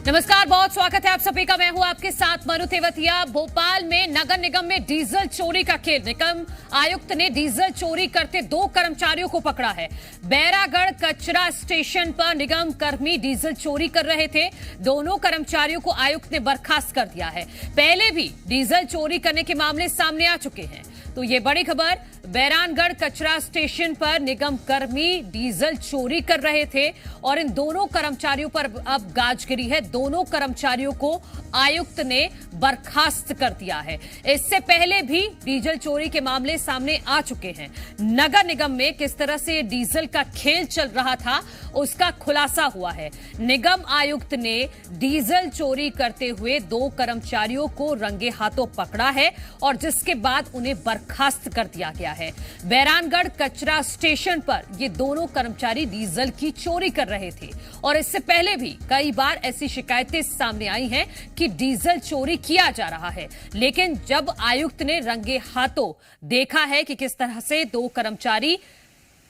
नमस्कार, बहुत स्वागत है आप सभी का। मैं हूं आपके साथ मनु तेवतिया। भोपाल में नगर निगम में डीजल चोरी का खेल। निगम आयुक्त ने डीजल चोरी करते 2 कर्मचारियों को पकड़ा है। बैरागढ़ कचरा स्टेशन पर निगम कर्मी डीजल चोरी कर रहे थे। दोनों कर्मचारियों को आयुक्त ने बर्खास्त कर दिया है। पहले भी डीजल चोरी करने के मामले सामने आ चुके हैं। तो ये बड़ी खबर, बैरागढ़ कचरा स्टेशन पर निगम कर्मी डीजल चोरी कर रहे थे और इन दोनों कर्मचारियों पर अब गाज गिरी है। दोनों कर्मचारियों को आयुक्त ने बर्खास्त कर दिया है। इससे पहले भी डीजल चोरी के मामले सामने आ चुके हैं। नगर निगम में किस तरह से डीजल का खेल चल रहा था उसका खुलासा हुआ है। निगम आयुक्त ने डीजल चोरी करते हुए 2 कर्मचारियों को रंगे हाथों पकड़ा है और जिसके बाद उन्हें बर्खास्त कर दिया गया है। बैरागढ़ कचरा स्टेशन पर ये दोनों कर्मचारी डीजल की चोरी कर रहे थे और इससे पहले भी कई बार ऐसी शिकायतें सामने आई हैं कि डीजल चोरी किया जा रहा है। लेकिन जब आयुक्त ने रंगे हाथों देखा है कि किस तरह से 2 कर्मचारी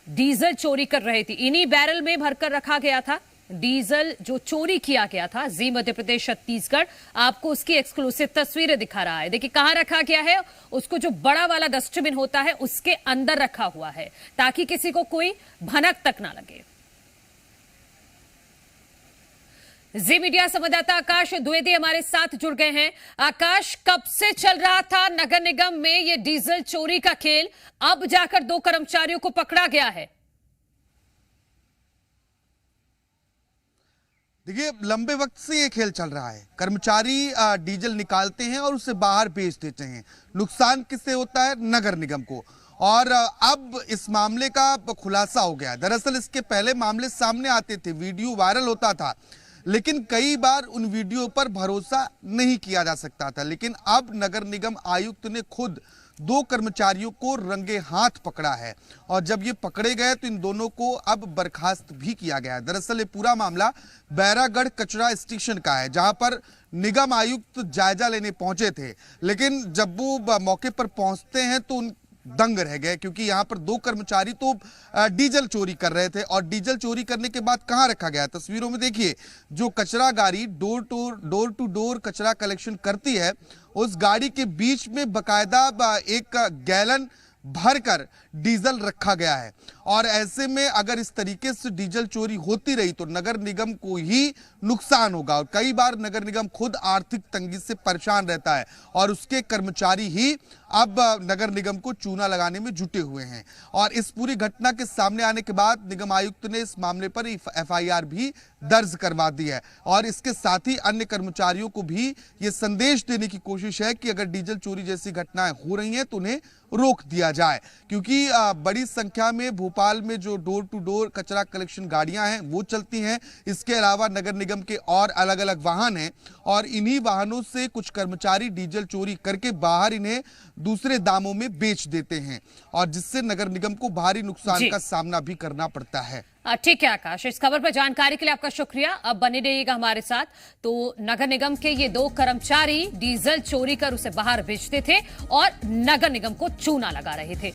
डीजल चोरी कर रहे थे, इन्हीं बैरल में भरकर रखा गया था डीजल जो चोरी किया गया था। जी मध्य प्रदेश छत्तीसगढ़ आपको उसकी एक्सक्लूसिव तस्वीरें दिखा रहा है। देखिए कहां रखा गया है, उसको जो बड़ा वाला डस्टबिन होता है उसके अंदर रखा हुआ है ताकि किसी को कोई भनक तक ना लगे। जी मीडिया संवाददाता आकाश द्विवेदी हमारे साथ जुड़ गए हैं। आकाश, कब से चल रहा था नगर निगम में ये डीजल चोरी का खेल? अब जाकर 2 कर्मचारियों को पकड़ा गया है। देखिए, लंबे वक्त से ये खेल चल रहा है। कर्मचारी डीजल निकालते हैं और उसे बाहर बेच देते हैं। नुकसान किससे होता है? नगर निगम को। और अब इस मामले का खुलासा हो गया। दरअसल इसके पहले मामले सामने आते थे, वीडियो वायरल होता था, लेकिन कई बार उन वीडियो पर भरोसा नहीं किया जा सकता था। लेकिन अब नगर निगम आयुक्त ने खुद 2 कर्मचारियों को रंगे हाथ पकड़ा है और जब ये पकड़े गए तो इन दोनों को अब बर्खास्त भी किया गया है। दरअसल ये पूरा मामला बैरागढ़ कचरा स्टेशन का है, जहां पर निगम आयुक्त जायजा लेने पहुंचे थे। लेकिन जब वो मौके पर पहुंचते हैं तो उन दंग रह गए, क्योंकि यहां पर 2 कर्मचारी तो डीजल चोरी कर रहे थे और डीजल चोरी करने के बाद कहां रखा गया? तस्वीरों में देखिए, जो कचरा गाड़ी डोर टू डोर कचरा कलेक्शन करती है, उस गाड़ी के बीच में बकायदा 1 गैलन भरकर डीजल रखा गया है। और ऐसे में अगर इस तरीके से डीजल चोरी होती रही तो नगर निगम को ही नुकसान होगा और कई बार नगर निगम खुद आर्थिक तंगी से परेशान रहता है और उसके कर्मचारी ही अब नगर निगम को चूना लगाने में जुटे हुए हैं। और इस पूरी घटना के सामने आने के बाद निगम आयुक्त ने इस मामले पर FIR भी दर्ज करवा दी है और इसके साथ ही अन्य कर्मचारियों को भी ये संदेश देने की कोशिश है कि अगर डीजल चोरी जैसी घटनाएं हो रही हैं तो उन्हें रोक दिया जाए, क्योंकि बड़ी संख्या में भोपाल में जो डोर टू डोर कचरा कलेक्शन गाड़ियां हैं वो चलती हैं। इसके अलावा नगर निगम के और अलग अलग वाहन हैं और इन्हीं वाहनों से कुछ कर्मचारी डीजल चोरी करके बाहर इन्हें दूसरे दामों में बेच देते हैं और जिससे नगर निगम को भारी नुकसान का सामना भी करना पड़ता है। ठीक है आकाश, इस खबर पर जानकारी के लिए आपका शुक्रिया। अब बने रहिएगा हमारे साथ। तो नगर निगम के ये 2 कर्मचारी डीजल चोरी कर उसे बाहर बेचते थे और नगर निगम को चूना लगा रहे थे।